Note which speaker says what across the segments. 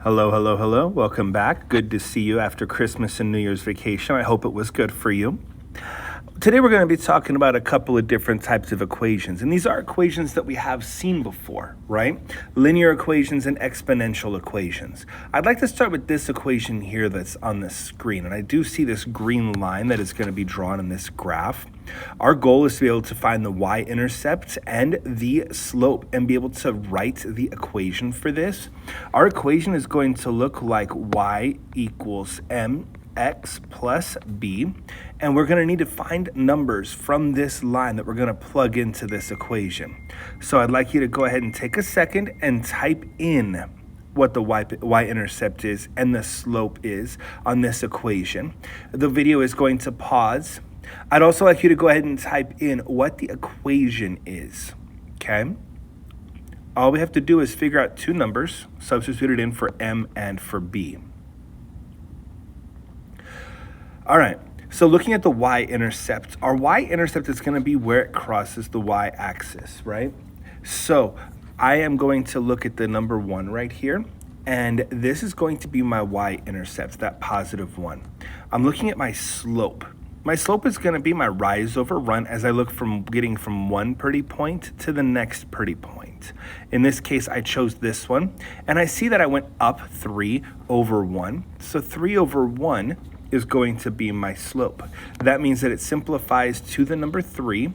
Speaker 1: Hello, hello, hello. Welcome back. Good to see you after Christmas and New Year's vacation. I hope it was good for you. Today we're going to be talking about a couple of different types of equations, and these are equations that we have seen before, right? Linear equations and exponential equations. I'd like to start with this equation here that's on the screen, and I do see this green line that is going to be drawn in this graph. Our goal is to be able to find the y-intercept and the slope and be able to write the equation for this. Our equation is going to look like y equals mx plus b, and we're going to need to find numbers from this line that we're going to plug into this equation. So I'd like you to go ahead and take a second and type in what the y-intercept is and the slope is on this equation. The video is going to pause. I'd also like you to go ahead and type in what the equation is, okay? All we have to do is figure out two numbers, substitute it in for m and for b. All right, so looking at the y-intercept, our y-intercept is going to be where it crosses the y-axis, right? So I am going to look at the number 1 right here, and this is going to be my y-intercept, that positive 1. I'm looking at my slope. My slope is going to be my rise over run as I look from getting from one pretty point to the next pretty point. In this case, I chose this one, and I see that I went up 3 over 1. So 3 over 1 is going to be my slope. That means that it simplifies to the number 3.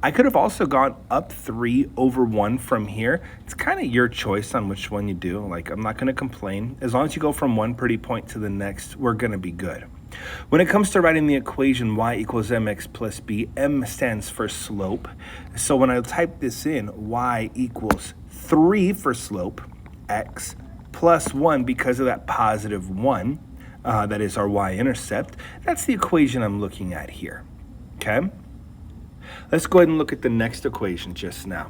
Speaker 1: I could have also gone up 3 over 1 from here. It's kind of your choice on which one you do. Like, I'm not going to complain. As long as you go from one pretty point to the next, we're going to be good. When it comes to writing the equation y equals mx plus b, m stands for slope. So when I type this in, y equals 3 for slope, x plus 1 because of that positive 1, that is our y-intercept. That's the equation I'm looking at here, okay? Let's go ahead and look at the next equation just now.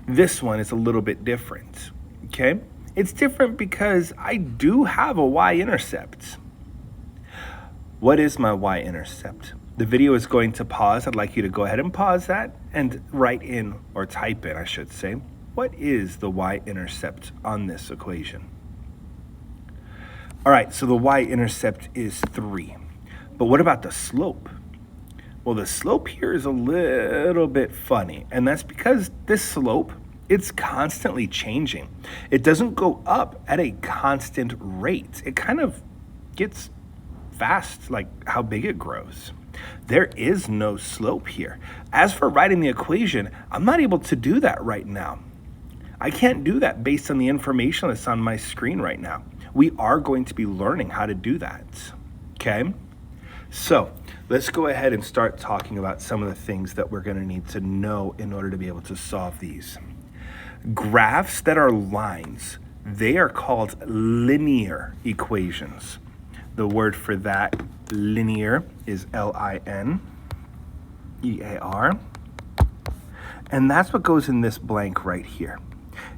Speaker 1: This one is a little bit different, okay? It's different because I do have a y-intercept. What is my y-intercept? The video is going to pause. I'd like you to go ahead and pause that and write in, or type in, I should say, what is the y-intercept on this equation? All right, so the y-intercept is 3. But what about the slope? Well, the slope here is a little bit funny, and that's because this slope, it's constantly changing. It doesn't go up at a constant rate. It kind of gets fast, like how big it grows. There is no slope here. As for writing the equation, I'm not able to do that right now. I can't do that based on the information that's on my screen right now. We are going to be learning how to do that, okay? So let's go ahead and start talking about some of the things that we're going to need to know in order to be able to solve these. Graphs that are lines, they are called linear equations. The word for that, linear, is L-I-N-E-A-R. And that's what goes in this blank right here.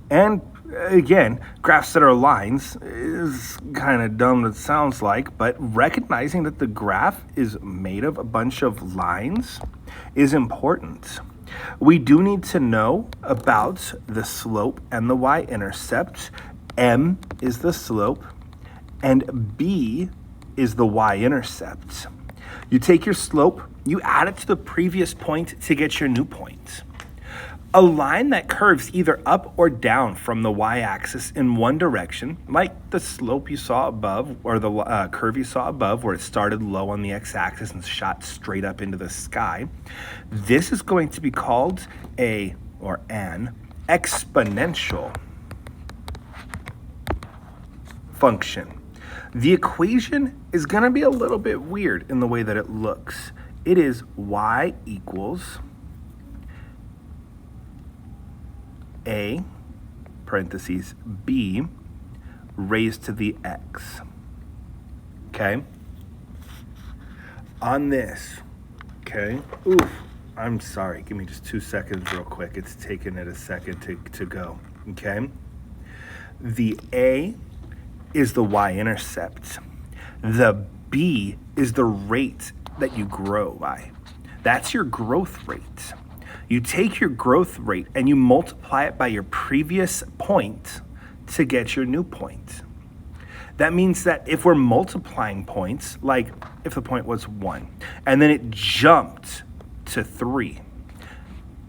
Speaker 1: And again, graphs that are lines is kind of dumb, it sounds like, but recognizing that the graph is made of a bunch of lines is important. We do need to know about the slope and the y-intercept. M is the slope, and B is the y-intercept. You take your slope, you add it to the previous point to get your new point. A line that curves either up or down from the y-axis in one direction, like the slope you saw above, or the curve you saw above, where it started low on the x-axis and shot straight up into the sky. This is going to be called an exponential function. The equation is going to be a little bit weird in the way that it looks. It is y equals a, parentheses, b, raised to the x, okay? On this, okay? Oof, I'm sorry, give me just 2 seconds real quick. It's taking it a second to go, okay? The a is the y-intercept. The b is the rate that you grow by. That's your growth rate. You take your growth rate and you multiply it by your previous point to get your new point. That means that if we're multiplying points, like if the point was 1, and then it jumped to 3,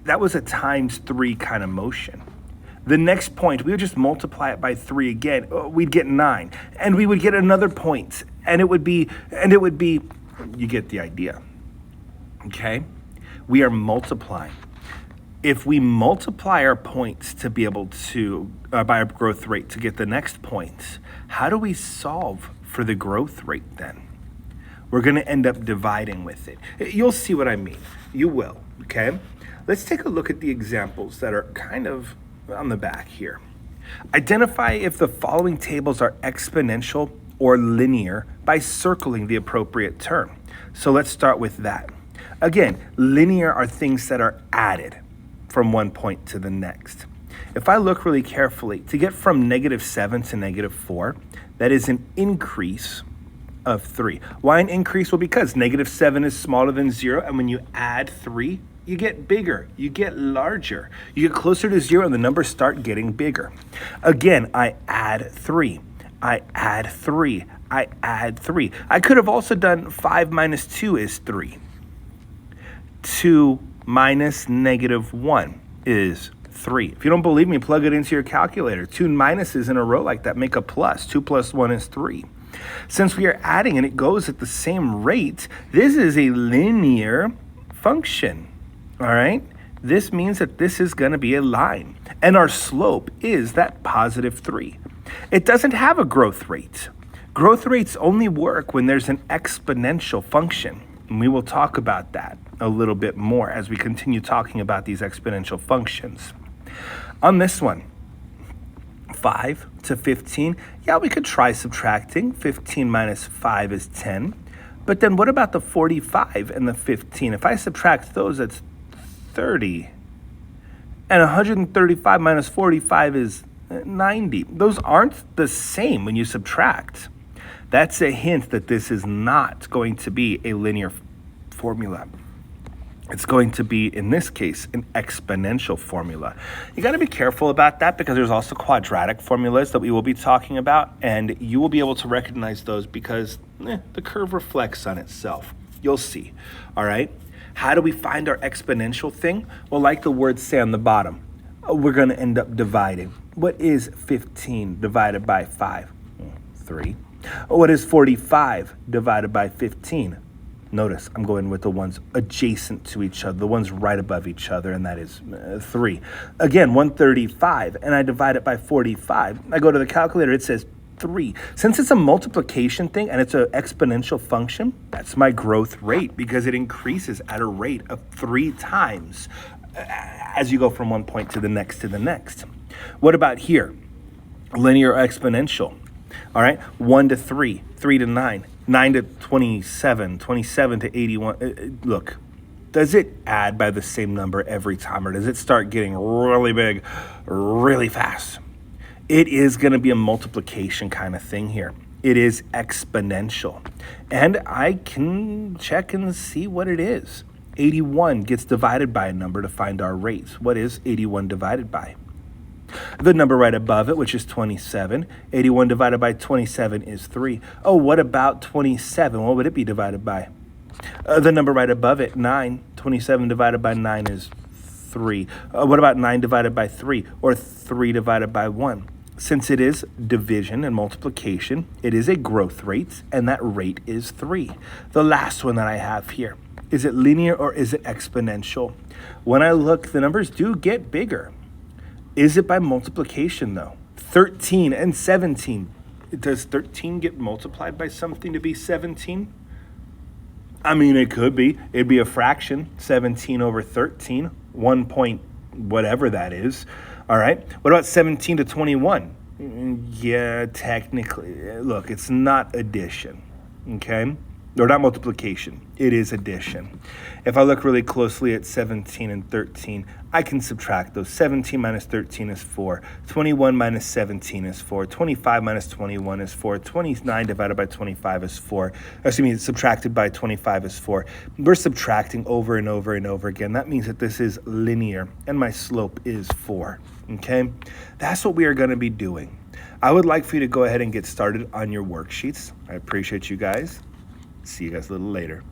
Speaker 1: that was a times 3 kind of motion. The next point, we would just multiply it by 3 again. We'd get 9, and we would get another point, and it would be, you get the idea, okay? We are multiplying. If we multiply our points to be able to, by our growth rate to get the next points, how do we solve for the growth rate then? We're gonna end up dividing with it. You'll see what I mean. You will, okay? Let's take a look at the examples that are kind of on the back here. Identify if the following tables are exponential or linear by circling the appropriate term. So let's start with that. Again, linear are things that are added from one point to the next. If I look really carefully, to get from -7 to -4, that is an increase of 3. Why an increase? Well, because -7 is smaller than 0, and when you add 3, you get bigger, you get larger, you get closer to 0, and the numbers start getting bigger. Again, I add 3, I add 3, I add 3. I could have also done 5 minus 2 is 3. 2 minus -1 is 3. If you don't believe me, plug it into your calculator. 2 minuses in a row like that make a plus. 2 plus 1 is 3. Since we are adding and it goes at the same rate, this is a linear function, all right? This means that this is going to be a line, and our slope is that +3. It doesn't have a growth rate. Growth rates only work when there's an exponential function, and we will talk about that a little bit more as we continue talking about these exponential functions. On this one, 5 to 15, yeah, we could try subtracting. 15 minus 5 is 10. But then what about the 45 and the 15? If I subtract those, that's 30. And 135 minus 45 is 90. Those aren't the same when you subtract. That's a hint that this is not going to be a linear formula. It's going to be, in this case, an exponential formula. You got to be careful about that because there's also quadratic formulas that we will be talking about, and you will be able to recognize those because the curve reflects on itself. You'll see, all right? How do we find our exponential thing? Well, like the words say on the bottom, we're going to end up dividing. What is 15 divided by 5? 3. What is 45 divided by 15? Notice I'm going with the ones adjacent to each other, the ones right above each other, and that is 3. Again, 135, and I divide it by 45. I go to the calculator, it says 3. Since it's a multiplication thing and it's an exponential function, that's my growth rate because it increases at a rate of 3 times as you go from one point to the next to the next. What about here? Linear or exponential? All right, 1 to 3, 3 to 9. 9 to 27, 27 to 81. Look, does it add by the same number every time, or does it start getting really big, really fast? It is going to be a multiplication kind of thing here. It is exponential. And I can check and see what it is. 81 gets divided by a number to find our rates. What is 81 divided by? The number right above it, which is 27. 81 divided by 27 is 3. Oh, what about 27? What would it be divided by? The number right above it, 9. 27 divided by 9 is 3. What about 9 divided by 3? Or 3 divided by 1? Since it is division and multiplication, it is a growth rate, and that rate is 3. The last one that I have here, is it linear or is it exponential? When I look, the numbers do get bigger. Is it by multiplication, though? 13 and 17. Does 13 get multiplied by something to be 17? I mean, it could be. It'd be a fraction, 17 over 13, 1 point whatever that is. All right. What about 17 to 21? Yeah, technically. Look, it's not addition, okay? Or not multiplication. It is addition. If I look really closely at 17 and 13, I can subtract those. 17 minus 13 is 4. 21 minus 17 is 4. 25 minus 21 is 4. 29 divided by 25 is 4. Excuse me, subtracted by 25 is 4. We're subtracting over and over and over again. That means that this is linear, and my slope is 4. Okay? That's what we are going to be doing. I would like for you to go ahead and get started on your worksheets. I appreciate you guys. See you guys a little later.